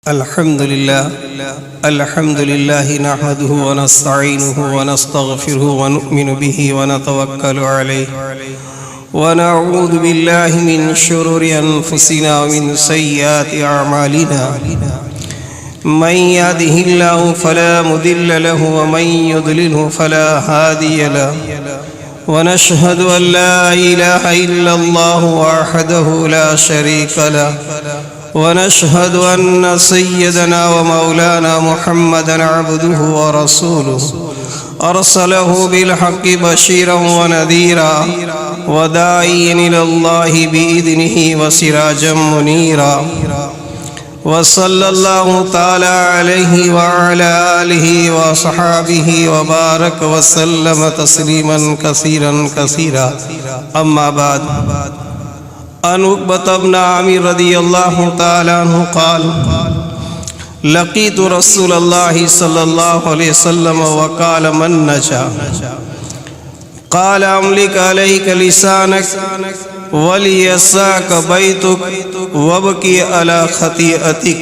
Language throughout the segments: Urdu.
الحمد لله نحمده ونستعينه ونستغفره ونؤمن به ونتوكل عليه ونعوذ بالله من شرور أنفسنا ومن سيئات أعمالنا من يهده الله فلا مضل له ومن يضلله فلا هادي له ونشهد أن لا إله إلا الله وحده لا شريك له ونشهد أن سيدنا ومولانا محمدا عبده ورسوله أرسله بالحق بشيرا ونذيرا وداعيا إلى الله بإذنه وسراجا منيرا وصلى الله تعالى عليه وعلى آله وصحابه وبارك وسلم تسليما كثيرا كثيرا أما بعد عن عقبة بن عامر رضي الله تعالى عنه قال لقيت رسول الله صلى الله عليه وسلم وقال من نجا قال أملك عليك لسانك وليساك بيتك وابكي على خطيئتك.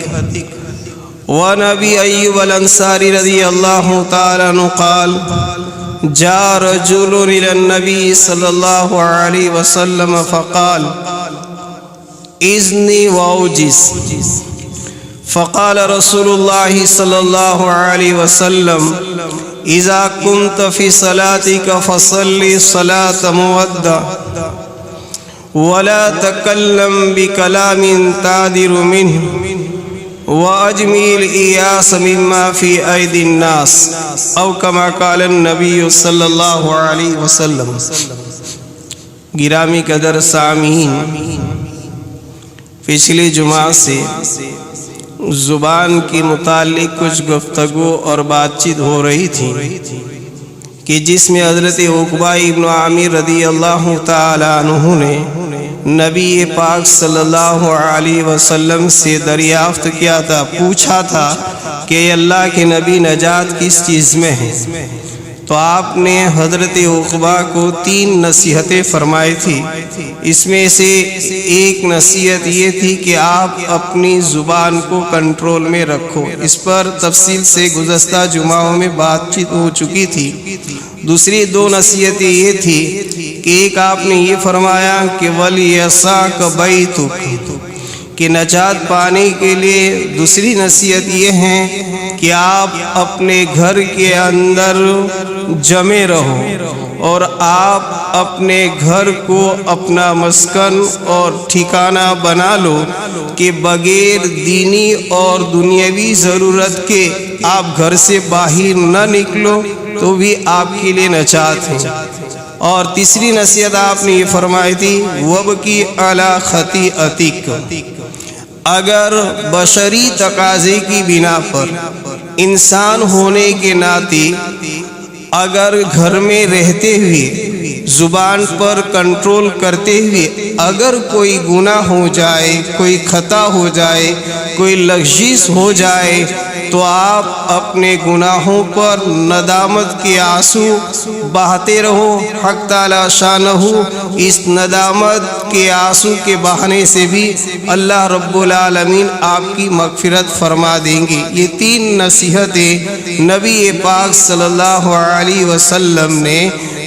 وعن أبي أيوب الأنصاري رضي الله تعالى عنه قال جاء رجل إلى النبي صلى الله عليه وسلم فقال إذني وأوجز فقال رسول الله صلى الله عليه وسلم إذا كنت في صلاتك فصلي صلاة مودع ولا تكلم بكلام تعذر منه وأجمل إياس مما في أيدي الناس أو كما قال النبي صلى الله عليه وسلم. گرامی قدر سامعین، پچھلی جمعہ سے زبان کے متعلق کچھ گفتگو اور بات چیت ہو رہی تھی کہ جس میں حضرت عقبہ ابن عامر رضی اللہ تعالی عنہ نے نبی پاک صلی اللہ علیہ وسلم سے دریافت کیا تھا، پوچھا تھا کہ اللہ کے نبی نجات کس چیز میں ہے؟ تو آپ نے حضرت عقبہ کو 3 نصیحتیں فرمائی تھی. اس میں سے ایک نصیحت یہ تھی کہ آپ اپنی زبان کو کنٹرول میں رکھو. اس پر تفصیل سے گزشتہ جمعوں میں بات چیت ہو چکی تھی. دوسری 2 نصیحتیں یہ تھی کہ ایک آپ نے یہ فرمایا کہ وَلْيَسَعْكَ بَيْتُكَ، کہ نجات پانے کے لیے دوسری نصیحت یہ ہے کہ آپ اپنے گھر کے اندر جمے رہو اور آپ اپنے گھر کو اپنا مسکن اور ٹھکانہ بنا لو کہ بغیر دینی اور دنیاوی ضرورت کے آپ گھر سے باہر نہ نکلو تو بھی آپ کے لیے نجات ہے. اور تیسری نصیحت آپ نے یہ فرمائی تھی وَابْكِ عَلَى خَطِيئَتِكَ، اگر بشری تقاضے کی بنا پر انسان ہونے کے ناطے اگر گھر میں رہتے ہوئے زبان پر کنٹرول کرتے ہوئے اگر کوئی گناہ ہو جائے، کوئی خطا ہو جائے، کوئی لغزش ہو جائے تو آپ اپنے گناہوں پر ندامت کے آنسو بہاتے رہو. حق تعالی شانہ اس ندامت کے آنسو کے بہانے سے بھی اللہ رب العالمین آپ کی مغفرت فرما دیں گے. یہ 3 نصیحتیں نبی پاک صلی اللہ علیہ وسلم نے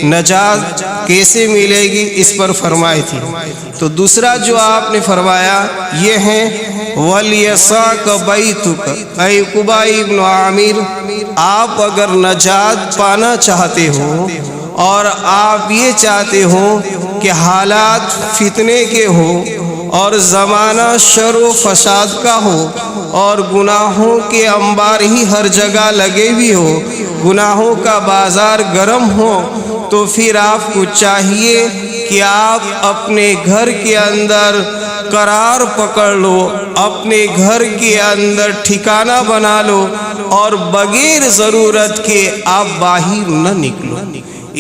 نجات کیسے ملے گی اس پر فرمائی تھی. تو دوسرا جو آپ نے فرمایا یہ ہے وَلْيَسَعْكَ بَيْتُكَ، اے عقبہ ابن عامر آپ اگر نجات پانا چاہتے ہو اور آپ یہ چاہتے ہو کہ حالات فتنے کے ہو اور زمانہ شر و فساد کا ہو اور گناہوں کے انبار ہی ہر جگہ لگے بھی ہو، گناہوں کا بازار گرم ہو، تو پھر آپ کو چاہیے کہ آپ اپنے گھر کے اندر قرار پکڑ لو، اپنے گھر کے اندر ٹھکانہ بنا لو اور بغیر ضرورت کے آپ باہر نہ نکلو.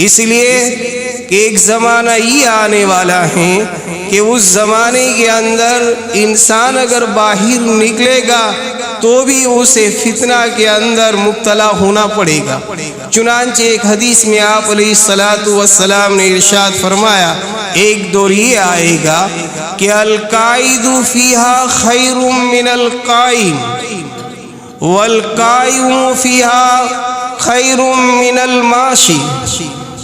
اس لیے کہ ایک زمانہ یہ آنے والا ہے کہ اس زمانے کے اندر انسان اگر باہر نکلے گا تو بھی اسے فتنہ کے اندر مبتلا ہونا پڑے گا. چنانچہ ایک حدیث میں آپ علیہ السلام نے ارشاد فرمایا ایک دور یہ آئے گا کہ القائد فیہا خیر من القائم، والقائم فيها خير من الماشي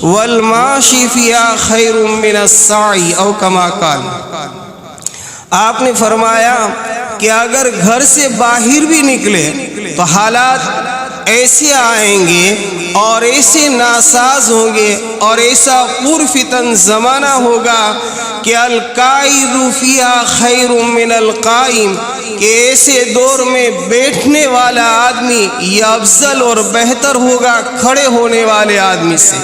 والماشي فيها خير من السعي او كما قال۔ آپ نے فرمایا کہ اگر گھر سے باہر بھی نکلے تو حالات ایسے آئیں گے اور ایسے ناساز ہوں گے اور ایسا پرفتن زمانہ ہوگا کہ القائد فیہا خیر من القائم، کہ ایسے دور میں بیٹھنے والا آدمی یہ افضل اور بہتر ہوگا کھڑے ہونے والے آدمی سے۔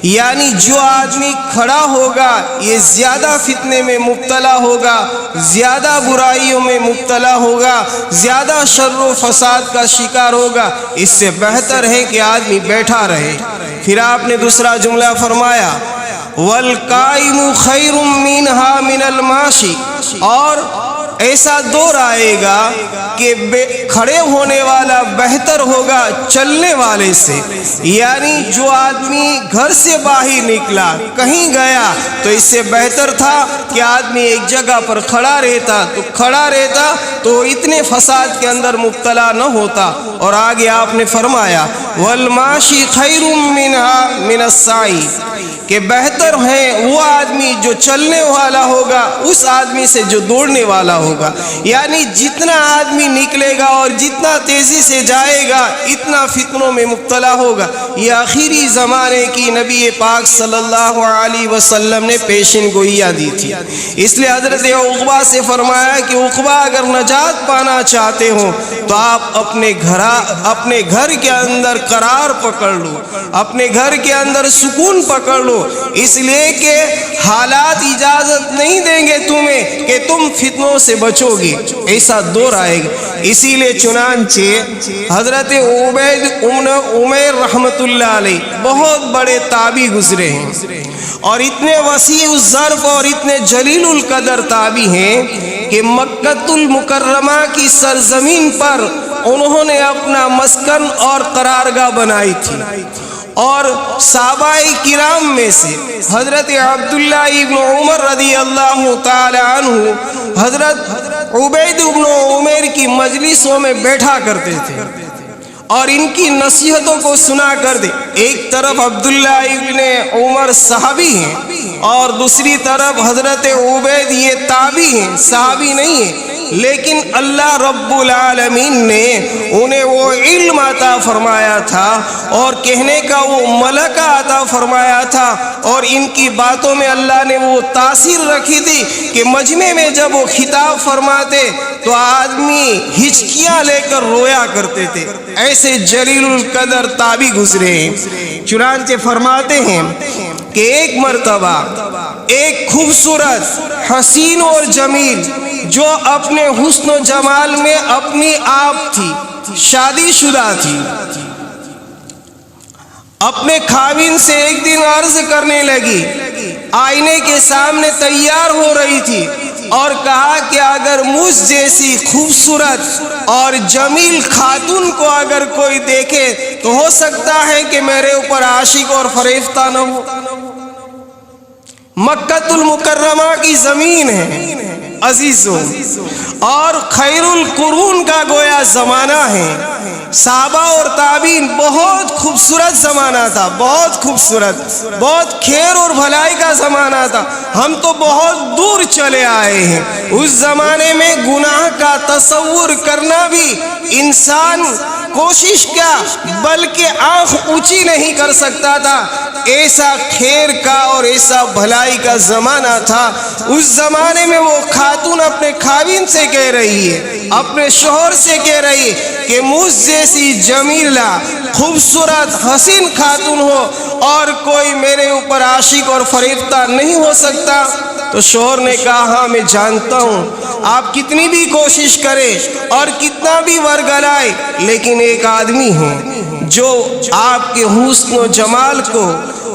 یعنی جو آدمی کھڑا ہوگا یہ زیادہ فتنے میں مبتلا ہوگا، زیادہ برائیوں میں مبتلا ہوگا، زیادہ شر و فساد کا شکار ہوگا، اس سے بہتر ہے کہ آدمی بیٹھا رہے۔ پھر آپ نے دوسرا جملہ فرمایا والقائم خیر منہا من الماشی، اور ایسا دور آئے گا کہ کھڑے ہونے والا بہتر ہوگا چلنے والے سے۔ یعنی جو آدمی گھر سے باہر نکلا کہیں گیا تو اس سے بہتر تھا کہ آدمی ایک جگہ پر کھڑا رہتا تو اتنے فساد کے اندر مبتلا نہ ہوتا۔ اور آگے آپ نے فرمایا والماشی خیر منہا من السعی، کہ بہتر ہے وہ آدمی جو چلنے والا ہوگا اس آدمی سے جو دوڑنے والا ہوگا۔ یعنی جتنا آدمی نکلے گا اور جتنا تیزی سے جائے گا اتنا فتنوں میں مبتلا ہوگا۔ یہ آخری زمانے کی نبی پاک صلی اللہ علیہ وسلم نے پیشن گوئیاں دی تھی۔ اس لیے حضرت عقبہ سے فرمایا کہ عقبہ اگر نجات پانا چاہتے ہو تو آپ اپنے گھر کے اندر قرار پکڑ لو، اپنے گھر کے اندر سکون پکڑ لو، اس لیے کہ حالات اجازت نہیں دیں گے تمہیں کہ تم فتنوں سے بچو گے، ایسا دور آئے گا۔ اسی لیے چنانچہ حضرت عبید بن عمیر رحمت اللہ علیہ بہت بڑے تابعی گزرے ہیں اور اتنے وسیع الظرف اور اتنے جلیل القدر تابعی ہیں کہ مکہ المکرمہ کی سرزمین پر انہوں نے اپنا مسکن اور قرارگاہ بنائی تھی۔ اور صحابہ کرام میں سے حضرت عبداللہ ابن عمر رضی اللہ تعالی عنہ حضرت عبید بن عمیر کی مجلسوں میں بیٹھا کرتے تھے اور ان کی نصیحتوں کو سنا کرتے۔ ایک طرف عبداللہ ابن عمر صحابی ہیں اور دوسری طرف حضرت عبید یہ تابعی ہیں، صحابی نہیں ہیں، لیکن اللہ رب العالمین نے انہیں وہ علم عطا فرمایا تھا اور کہنے کا وہ ملکہ عطا فرمایا تھا، اور ان کی باتوں میں اللہ نے وہ تاثیر رکھی تھی کہ مجمع میں جب وہ خطاب فرماتے تو آدمی ہچکیاں لے کر رویا کرتے تھے۔ ایسے جلیل القدر تابعی گزرے ہیں۔ چنانچہ فرماتے ہیں کہ ایک مرتبہ ایک خوبصورت حسین اور جمیل جو اپنے حسن و جمال میں اپنی آپ تھی، شادی شدہ تھی، اپنے خاوند سے ایک دن عرض کرنے لگی، آئینے کے سامنے تیار ہو رہی تھی اور کہا کہ اگر مجھ جیسی خوبصورت اور جمیل خاتون کو اگر کوئی دیکھے تو ہو سکتا ہے کہ میرے اوپر عاشق اور فریفتہ نہ ہو۔ مکہ المکرمہ کی زمین ہے عزیزوں، اور خیر القرون کا گویا زمانہ ہے۔ صحابہ اور تابعین بہت خوبصورت زمانہ تھا، بہت خوبصورت، بہت خیر اور بھلائی کا زمانہ تھا۔ ہم تو بہت دور چلے آئے ہیں۔ اس زمانے میں گناہ کا تصور کرنا بھی انسان کوشش کیا بلکہ آنکھ اونچی نہیں کر سکتا تھا، ایسا خیر کا اور ایسا بھلائی کا زمانہ تھا۔ اس زمانے میں وہ خاتون اپنے خاوند سے کہہ رہی ہے، اپنے شوہر سے کہہ رہی ہے کہ مجھ جیسی جمیلہ خوبصورت حسین خاتون ہو اور کوئی میرے اوپر عاشق اور فریفتہ نہیں ہو سکتا۔ تو شوہر نے کہا ہاں میں جانتا ہوں، آپ کتنی بھی کوشش کریں اور کتنا بھی ورگلائے، لیکن ایک آدمی ہے جو آپ کے حسن و جمال کو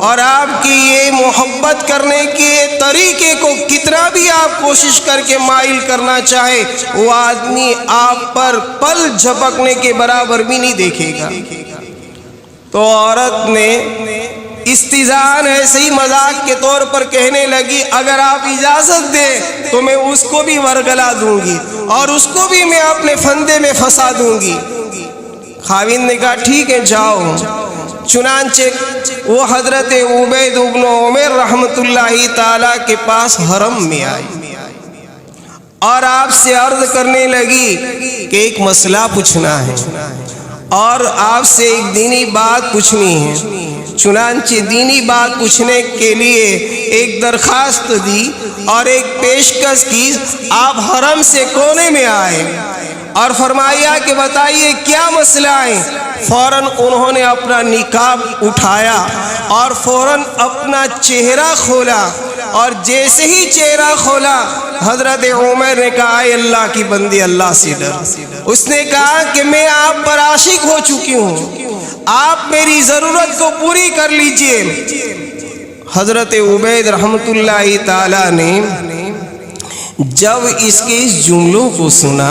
اور آپ کی یہ محبت کرنے کے طریقے کو کتنا بھی آپ کوشش کر کے مائل کرنا چاہے، وہ آدمی آپ پر پل جھپکنے کے برابر بھی نہیں دیکھے گا۔ تو عورت نے استیزان ایسے ہی مذاق کے طور پر کہنے لگی اگر آپ اجازت دیں تو میں اس کو بھی ورگلا دوں گی اور اس کو بھی میں اپنے پھندے میں پھنسا دوں گی۔ خاوند نے کہا ٹھیک ہے جاؤ۔ چنانچہ وہ حضرت عبید بن عمر رحمۃ اللہ تعالی کے پاس حرم میں آئی اور آپ سے عرض کرنے لگی کہ ایک مسئلہ پوچھنا ہے اور آپ سے ایک دینی بات پوچھنی ہے۔ چنانچہ دینی بات پوچھنے کے لیے ایک درخواست دی اور ایک پیشکش کی۔ آپ حرم سے کونے میں آئے اور فرمایا کہ بتائیے کیا مسئلہ ہے۔ فوراً انہوں نے اپنا نقاب اٹھایا اور فوراً اپنا چہرہ کھولا، اور جیسے ہی چہرہ کھولا حضرت عمر نے کہا اے اللہ کی بندی اللہ سے ڈر۔ اس نے کہا کہ میں آپ پر عاشق ہو چکی ہوں، آپ میری ضرورت کو پوری کر لیجئے۔ حضرت عبید رحمۃ اللہ تعالی نے جب اس کے اس جملوں کو سنا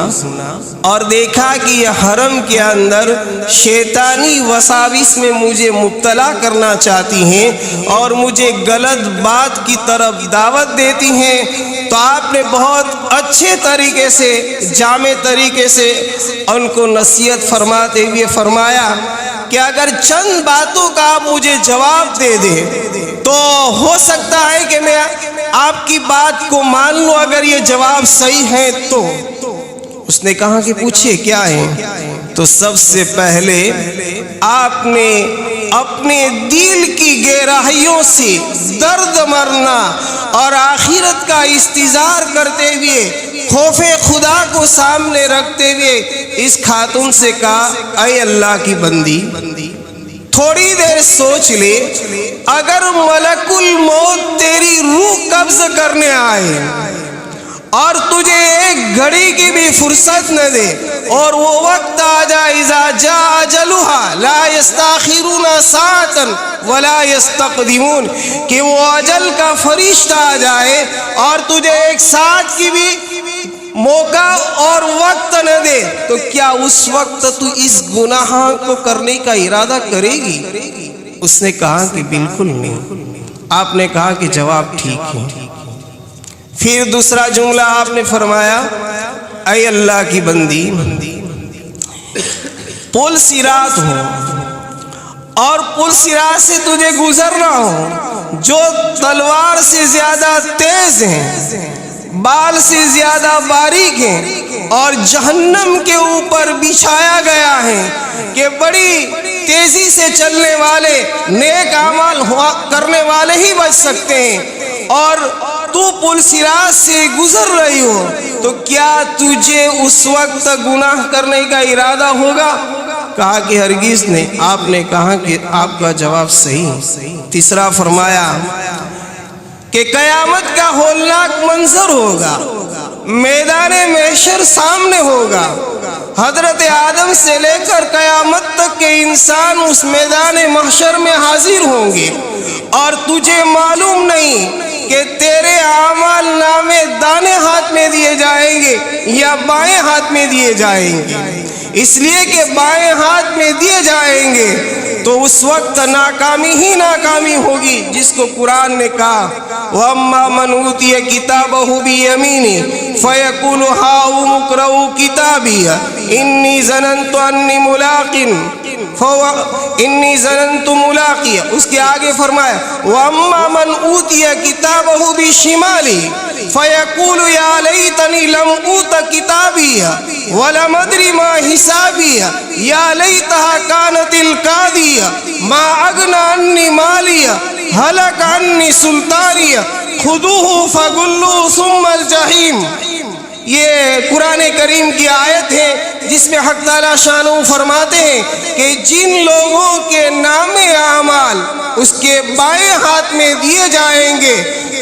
اور دیکھا کہ یہ حرم کے اندر شیطانی وساوس میں مجھے مبتلا کرنا چاہتی ہیں اور مجھے غلط بات کی طرف دعوت دیتی ہیں، تو آپ نے بہت اچھے طریقے سے، جامع طریقے سے ان کو نصیحت فرماتے ہوئے فرمایا کہ اگر چند باتوں کا آپ مجھے جواب دے دیں تو ہو سکتا ہے کہ میں آپ کی بات کو مان لوں، اگر یہ جواب صحیح ہے تو۔ اس نے کہا کہ پوچھئے کیا ہے؟ تو سب سے پہلے آپ نے اپنے دل کی گہرائیوں سے درد مرنا اور آخرت کا استظہار کرتے ہوئے خوف خدا کو سامنے رکھتے ہوئے اس خاتون سے کہا اے اللہ کی بندی تھوڑی دیر سوچ لے، اگر ملک الموت تیری روح قبض کرنے آئے اور تجھے ایک گھڑی کی بھی فرصت نہ دے اور وہ وقت آ جائے اذا جاء اجلها لا يستاخرون ساعة ولا يستقدمون، کہ وہ اجل کا فرشتہ آ جائے اور تجھے ایک ساتھ کی بھی موقع اور وقت نہ دے، تو کیا اس وقت تو اس گناہ کو کرنے کا ارادہ کرے گی؟ اس نے کہا کہ بالکل نہیں۔ آپ نے کہا کہ جواب ٹھیک ہے۔ پھر دوسرا جملہ آپ نے فرمایا اے اللہ کی بندی پل صراط ہو اور پل صراط سے تجھے گزرنا ہو جو تلوار سے زیادہ تیز ہیں، بال سے زیادہ باریک ہیں اور جہنم کے اوپر بچھایا گیا ہے کہ بڑی تیزی سے چلنے والے نیک اعمال کرنے والے ہی بچ سکتے ہیں، اور تو پل صراط سے گزر رہی ہو تو کیا تجھے اس وقت گناہ کرنے کا ارادہ ہوگا؟ کہا کہ ہرگز نہیں۔ آپ نے کہا کہ آپ کا جواب صحیح ہے۔ تیسرا فرمایا کہ قیامت کا ہولناک منظر ہوگا، میدان محشر سامنے ہوگا، حضرت آدم سے لے کر قیامت تک کے انسان اس میدان محشر میں حاضر ہوں گے، اور تجھے معلوم نہیں کہ تیرے اعمال نامے دائیں ہاتھ میں دیے جائیں گے یا بائیں ہاتھ میں دیے جائیں گے، اس لیے کہ بائیں ہاتھ میں دیے جائیں گے تو اس وقت ناکامی ہی ناکامی ہوگی، جس کو قرآن نے کہا وَأَمَّا مَنْ أُوتِيَ كِتَابَهُ بِيَمِينِهِ فَيَقُولُ هَاؤُمُ اقْرَءُوا كِتَابِيَهْ إِنِّي ظَنَنْتُ أَنِّي مُلَاقٍ اس کے آگے فرمایا وَأَمَّا مَنْ أُوتِيَ كِتَابَهُ بِشِمَالِهِ فَيَقُولُ يَا لَيْتَنِي لَمْ أُوتَ كِتَابِيَهْ وَلَمْ أَدْرِ مَا حِسَابِيَهْ يَا لَيْتَهَا كَانَتِ الْقَاضِيَةَ مَا أَغْنَىٰ عَنِّي مَالِيَهْ هَلَكَ عَنِّي سُلْطَانِيَهْ خُذُوهُ فَغُلُّوهُ ثُمَّ الْجَحِيمَ۔ یہ قرآن کریم کی آیت ہے جس میں حق تعالیٰ شانہ فرماتے ہیں کہ جن لوگوں کے نام اعمال اس کے بائیں ہاتھ میں دیے جائیں گے،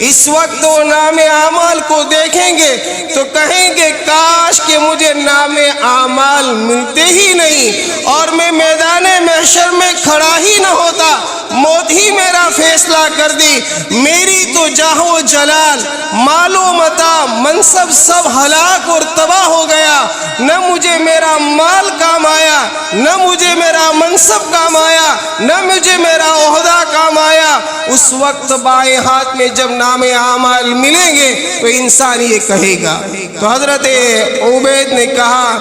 اس وقت وہ نام اعمال کو دیکھیں گے تو کہیں گے کاش کہ مجھے نام اعمال ملتے ہی نہیں اور میں میدان محشر میں کھڑا ہی نہ ہوتا، موت ہی میرا فیصلہ کر دی، میری تو جاہ و جلال، مال و متاع، منصب سب ہلاک اور تباہ ہو گیا، نہ مجھے میرا مال کام آیا، نہ مجھے میرا منصب کام آیا، نہ مجھے میرا عہدہ کام آیا۔ اس وقت بائیں ہاتھ میں جب نام اعمال ملیں گے تو انسان یہ کہے گا۔ تو حضرت عبید نے کہا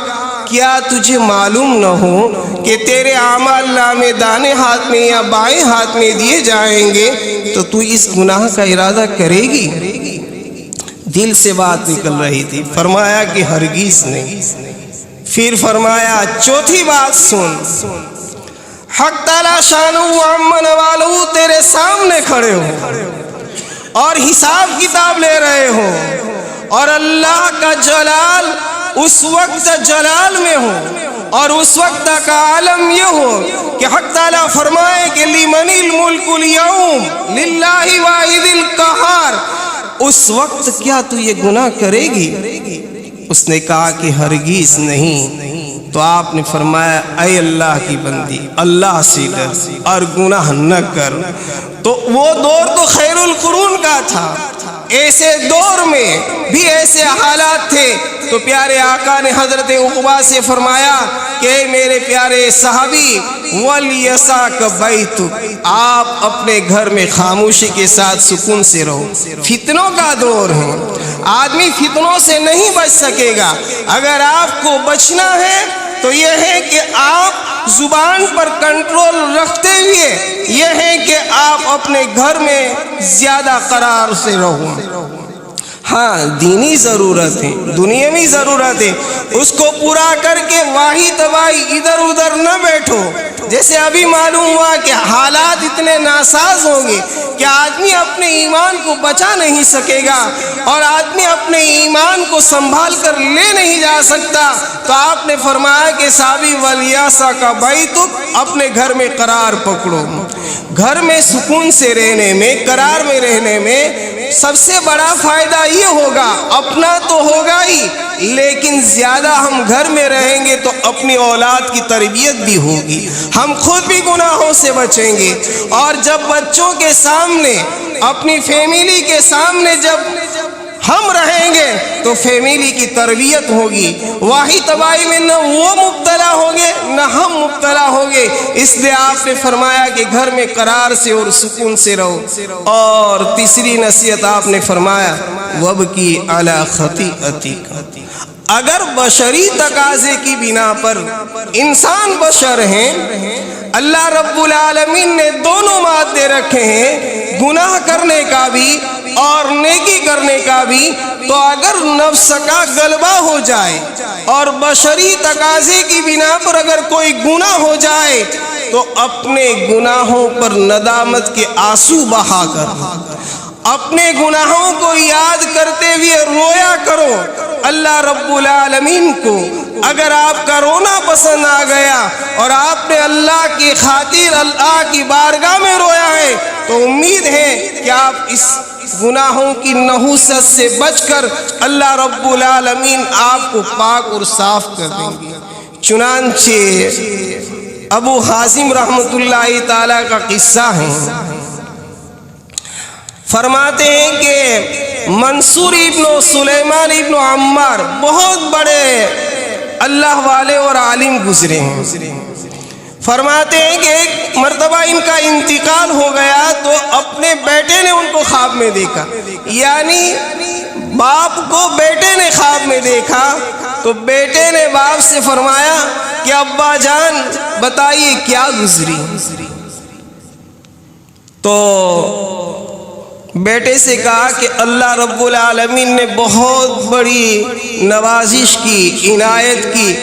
کیا تجھے معلوم نہ ہو کہ تیرے اعمال نامے دائیں ہاتھ میں یا بائیں ہاتھ میں دیے جائیں گے تو تو اس گناہ کا ارادہ کرے گی؟ دل سے بات نکل رہی تھی، فرمایا کہ ہرگز نہیں۔ پھر فرمایا چوتھی بات سن، حق تعالیٰ شانہ و عمن والہ تیرے سامنے کھڑے ہو اور حساب کتاب لے رہے ہو، اور اللہ کا جلال اس وقت جلال میں ہو، اور اس وقت کا عالم یہ ہو کہ حق تعالیٰ فرمائے کہ لمن الملک اليوم للہ واحد القہار، اس وقت کیا تو یہ گناہ کرے گی؟ اس نے کہا کہ ہرگز نہیں۔ تو آپ نے فرمایا اے اللہ کی بندی، اللہ سے ڈر اور گناہ نہ کر۔ تو وہ دور تو خیر القرون کا تھا، ایسے دور میں بھی ایسے حالات تھے، تو پیارے آقا نے حضرت عقبہ سے فرمایا کہ میرے پیارے صحابی وَلْيَسَاكَ بَيْتُكَ، آپ اپنے گھر میں خاموشی کے ساتھ سکون سے رہو۔ فتنوں کا دور ہے، آدمی فتنوں سے نہیں بچ سکے گا۔ اگر آپ کو بچنا ہے تو یہ ہے کہ آپ زبان پر کنٹرول رکھتے ہوئے یہ ہے کہ آپ اپنے گھر میں زیادہ قرار سے رہو۔ ہاں دینی ضرورت ہے، دنیاوی ضرورت ہے، اس کو پورا کر کے واہی تباہی ادھر ادھر نہ بیٹھو۔ جیسے ابھی معلوم ہوا کہ حالات اتنے ناساز ہوں گے کہ آدمی اپنے ایمان کو بچا نہیں سکے گا، اور آدمی اپنے ایمان کو سنبھال کر لے نہیں جا سکتا، تو آپ نے فرمایا کہ صحابی وَلْيَسَاكَ بَيْتُكَ، اپنے گھر میں قرار پکڑو۔ گھر میں سکون سے رہنے میں، قرار میں رہنے میں سب سے بڑا فائدہ یہ ہوگا، اپنا تو ہوگا ہی، لیکن زیادہ ہم گھر میں رہیں گے تو اپنی اولاد کی تربیت بھی ہوگی، ہم خود بھی گناہوں سے بچیں گے، اور جب بچوں کے سامنے، اپنی فیملی کے سامنے جب ہم رہیں گے تو فیملی کی تربیت ہوگی، واہی تباہی میں نہ وہ مبتلا ہوں گے نہ ہم مبتلا ہوں گے۔ اس لیے آپ نے فرمایا کہ گھر میں قرار سے اور سکون سے رہو۔ اور تیسری نصیحت آپ نے فرمایا وَابْكِي عَلَى خَطِيئَتِكَ، اگر بشری تقاضے کی بنا پر، انسان بشر ہیں، اللہ رب العالمین نے دونوں مادے رکھے ہیں، گناہ کرنے کا بھی اور نیکی کرنے کا بھی، تو اگر نفس کا غلبہ ہو جائے اور بشری تقاضے کی بنا پر اگر کوئی گناہ ہو جائے تو اپنے گناہوں پر ندامت کے آنسو بہا کر اپنے گناہوں کو یاد کرتے ہوئے رویا کرو اللہ رب العالمین کو۔ اگر آپ کا رونا پسند آ گیا اور آپ نے اللہ کی خاطر اللہ کی بارگاہ میں رویا ہے تو امید ہے کہ آپ اس گناہوں کی نحوست سے بچ کر اللہ رب العالمین آپ کو پاک اور صاف کر دیں گے۔ چنانچہ ابو حازم رحمۃ اللہ تعالی کا قصہ ہے، فرماتے ہیں کہ منصور ابن سلیمان ابن عمار بہت بڑے اللہ والے اور عالم گزرے ہیں۔ فرماتے ہیں کہ ایک مرتبہ ان کا انتقال ہو گیا تو اپنے بیٹے نے ان کو خواب میں دیکھا، یعنی باپ کو بیٹے نے خواب میں دیکھا، تو بیٹے نے باپ سے فرمایا کہ ابا جان بتائیے کیا گزری؟ تو بیٹے سے کہا کہ اللہ رب العالمین نے بہت بڑی نوازش کی، عنایت کی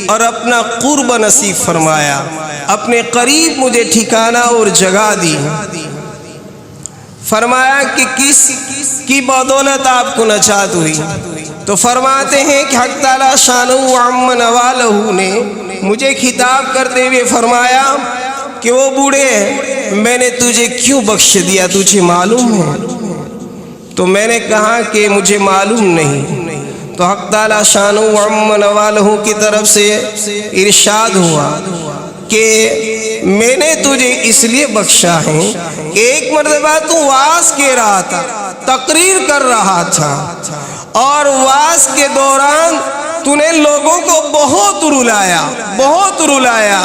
اور اپنا قرب نصیب فرمایا، اپنے قریب مجھے ٹھکانہ اور جگہ دی۔ فرمایا کہ کس کی بدولت آپ کو نجات ہوئی؟ تو فرماتے ہیں کہ حق تعالیٰ شانہ و عم نوالہ نے مجھے خطاب کرتے ہوئے فرمایا کہ وہ بوڑھے میں نے تجھے کیوں بخش دیا تجھے معلوم ہے؟ تو میں نے کہا کہ مجھے معلوم نہیں۔ تو حق تعالیٰ شانہ و عم نوالہ کی طرف سے ارشاد ہوا کہ میں نے تجھے اس لیے بخشا ہے کہ ایک مرتبہ تو وعظ کہہ رہا تھا، تقریر کر رہا تھا، اور وعظ کے دوران تو نے لوگوں کو بہت رلایا،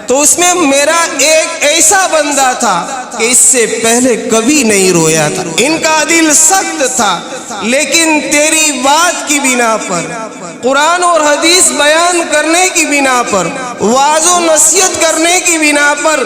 تو اس میں میرا ایک ایسا بندہ تھا کہ اس سے پہلے کبھی نہیں رویا تھا، ان کا دل سخت تھا، لیکن تیری بات کی بنا پر، قرآن اور حدیث بیان کرنے کی بنا پر، واعظ و نصیحت کرنے کی بنا پر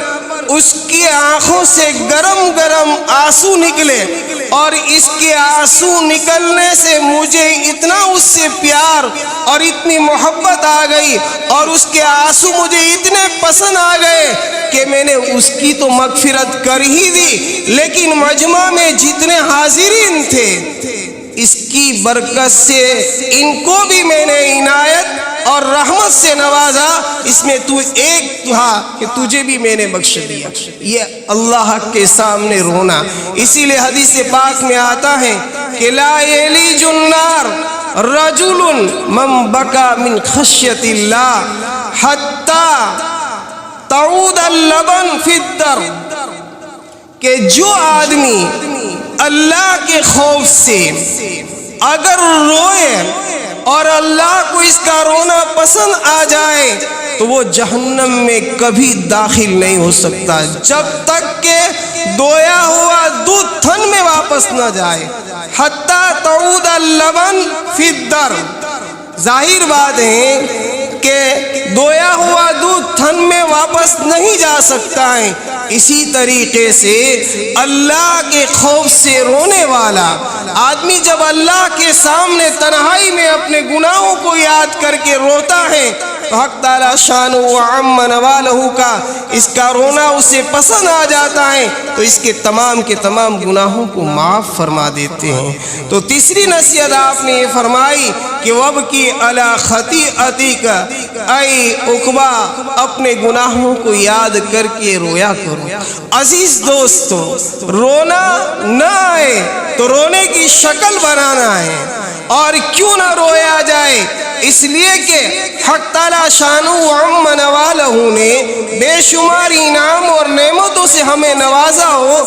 اس کی آنکھوں سے گرم گرم آنسو نکلے، اور اس کے آنسو نکلنے سے مجھے اتنا اس سے پیار اور اتنی محبت آ گئی، اور اس کے آنسو مجھے اتنے پسند آ گئے کہ میں نے اس کی تو مغفرت کر ہی دی، لیکن مجمع میں جتنے حاضرین تھے اس کی برکت سے ان کو بھی میں نے عنایت اور رحمت سے نوازا، اس میں تو ایک تھا کہ تجھے بھی میں نے بخش دیا۔ یہ اللہ کے سامنے رونا، اسی لیے حدیث پاک میں آتا ہے کہ لا یلیج النار رجل من بکا من خشیت اللہ حتی تعود اللبن فی الدر، کہ جو آدمی اللہ کے خوف سے اگر روئے اور اللہ کو اس کا رونا پسند آ جائے تو وہ جہنم میں کبھی داخل نہیں ہو سکتا جب تک کہ دویا ہوا دودھ تھن میں واپس نہ جائے۔ حتی تعود اللبن فی الدر، ظاہر بات ہے کہ دویا ہوا دودھ تھن میں واپس نہیں جا سکتا ہے، اسی طریقے سے اللہ کے خوف سے رونے والا آدمی جب اللہ کے سامنے تنہائی میں اپنے گناہوں کو یاد کر کے روتا ہے تو حق تعالی شانہ و عم نوالہ کا اس کا رونا اسے پسند آ جاتا ہے، تو اس کے تمام گناہوں کو معاف فرما دیتے ہیں۔ تو تیسری نصیحت آپ نے یہ فرمائی کہ وَبْكِ عَلَى خَطِيئَتِكَ، اے عقبہ اپنے گناہوں کو یاد کر کے رویا کرو۔ عزیز دوستو، رونا نہ آئے تو رونے کی شکل بنانا ہے، اور کیوں نہ رویا جائے؟ اس لیے کہ حق تعالی شانہ و عم نوالہ نے بے شمار انعام اور نعمتوں سے ہمیں نوازا ہو،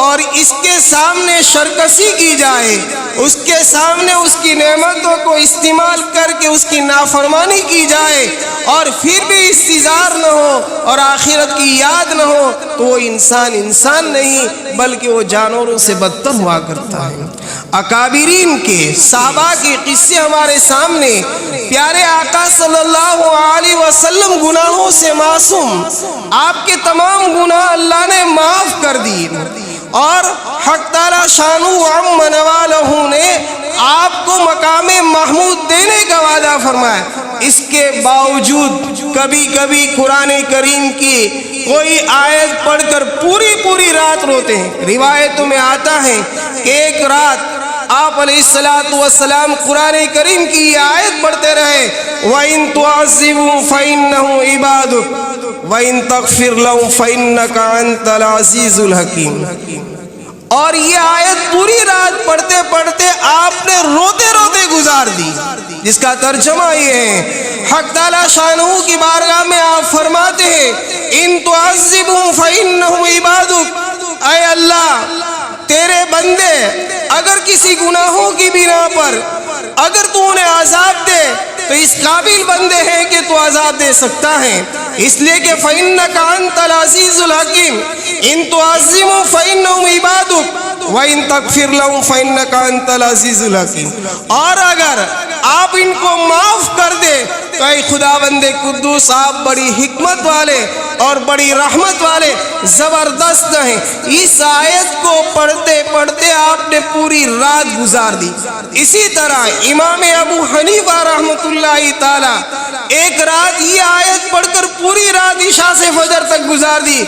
اور اس کے سامنے سرکشی کی جائے، اس کے سامنے اس کی نعمتوں کو استعمال کر کے اس کی نافرمانی کی جائے، اور پھر بھی استظہار نہ ہو اور آخرت کی یاد نہ ہو، تو وہ انسان نہیں بلکہ وہ جانوروں سے بدتر ہوا کرتا ہے۔ اکابرین کے صحابہ کے قصے ہمارے سامنے، پیارے آقا صلی اللہ علیہ وسلم گناہوں سے معصوم، آپ کے تمام گناہ اللہ نے معاف کر دیے، اور حق تعالی شانہ و عم نوالہ نے آپ کو مقام محمود دینے کا وعدہ فرمایا۔ اس کے باوجود کبھی کبھی قرآن کریم کی کوئی آیت پڑھ کر پوری رات روتے ہیں۔ روایتوں میں آتا ہے کہ ایک رات آپ علیہ السلام قرآن کریم کی یہ آیت پڑھتے رہے، وَإِن تُعَذِّبْهُمْ فَإِنَّهُمْ عِبَادُكَ وَإِن تَغْفِرْ لَهُمْ فَإِنَّكَ أَنْتَ الْعَزِيزُ الْحَكِيمُ۔ اور یہ آیت پوری رات پڑھتے پڑھتے آپ نے روتے گزار دی، جس کا ترجمہ یہ ہے، حق تعالی شانہ کی بارگاہ میں آپ فرماتے ہیں ان تعذبهم فإنهم عبادك، اے اللہ تیرے بندے اگر کسی گناہوں کی بنا پر اگر تو انہیں عذاب دے تو اس قابل بندے ہیں کہ تو عذاب دے سکتا ہے، اس لیے کہ فَإِنَّكَ أَنْتَ الْعَزِيزُ الْحَكِيمُ إِن تُعَذِّبْهُمْ فَإِنَّهُمْ عِبَادُكَ وَإِن تَغْفِرْ لَهُمْ فَإِنَّكَ أَنْتَ الْعَزِيزُ الْحَكِيمُ۔ اور اگر آپ ان کو معاف کر دے تو اے خدا بندے قدوس آپ بڑی حکمت والے اور بڑی رحمت والے زبردست ہیں۔ اس آیت کو پڑھتے پڑھتے آپ نے پوری رات گزار دی۔ اسی طرح امام ابو حنیفہ رحمۃ اللہ تعالی ایک رات یہ آیت پڑھ کر پوری رات عشاء سے فجر تک گزار دی،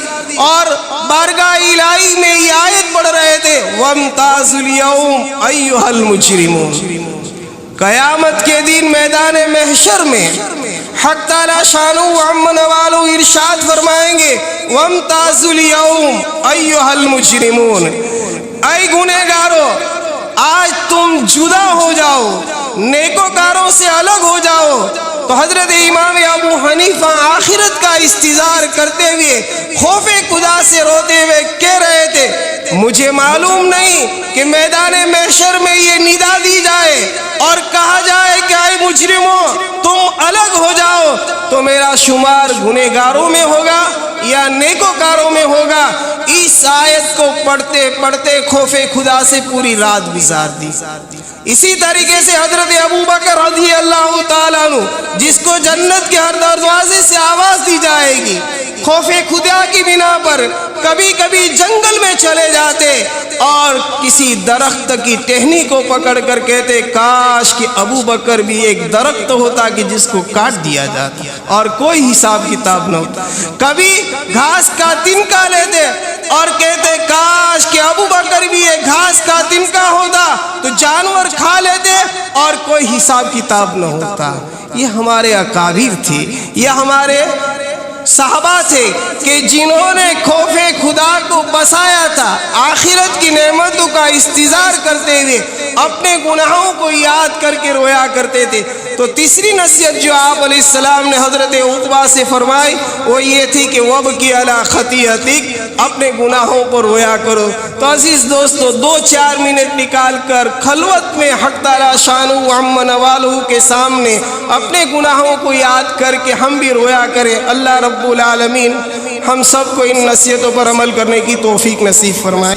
اور بارگاہ الہی میں یہ آیت پڑھ رہے تھے وَامْتَازُوا الْيَوْمَ أَيُّهَا الْمُجْرِمُونَ۔ قیامت کے دن میدان محشر میں حق تعالی شانہ و عم نوالہ ارشاد فرمائیں گے وَامْتَازُوا الْيَوْمَ أَيُّهَا الْمُجْرِمُونَ، اے گنہگارو آج تم جدا ہو جاؤ، نیکوکاروں سے الگ ہو جاؤ۔ تو حضرت امام ابو حنیفہ آخرت کا استظہار کرتے ہوئے خوف خدا سے روتے ہوئے کہہ رہے تھے مجھے معلوم نہیں کہ میدان محشر میں یہ ندا دی جائے اور کہا جائے کہ اے مجرموں تم الگ ہو جاؤ تو میرا شمار گنہگاروں میں ہوگا یا نیکوکاروں میں ہوگا۔ اس آیت کو پڑھتے پڑھتے خوف خدا سے پوری رات گزار دی۔ اسی طریقے سے حضرت ابوبکر رضی اللہ تعالیٰ عنہ، جس کو جنت کے ہر دروازے سے آواز دی جائے گی، خوف خدا کی بنا پر کبھی کبھی جنگل میں چلے جاتے اور کسی درخت کی ٹہنی کو پکڑ کر کہتے کاش کہ ابوبکر بھی ایک درخت ہوتا کہ جس کو کاٹ دیا جاتا اور کوئی حساب کتاب نہ ہوتا۔ کبھی گھاس کا تنکا لیتے اور کہتے کاش کہ ابوبکر بھی ایک گھاس کا تنکا ہوتا تو جانور کھا لیتے اور کوئی حساب کتاب نہ ہوتا۔ یہ ہمارے اکابر تھے، یہ ہمارے صحابہ تھے کہ جنہوں نے خوف خدا کو بسایا تھا، آخرت کی نعمتوں کا استظہار کرتے ہوئے اپنے گناہوں کو یاد کر کے رویا کرتے تھے۔ تو تیسری نصیحت جو آپ علیہ السلام نے حضرت عتبہ سے فرمائی وہ یہ تھی کہ وَبْكِ عَلَىٰ خَطِيئَتِكَ، اپنے گناہوں پر رویا کرو۔ تو عزیز دوستو، 2-4 منٹ نکال کر خلوت میں حق تعالیٰ شانہ عم نوالہ کے سامنے اپنے گناہوں کو یاد کر کے ہم بھی رویا کریں۔ اللہ رب العالمین ہم سب کو ان نصیحتوں پر عمل کرنے کی توفیق نصیب فرمائے۔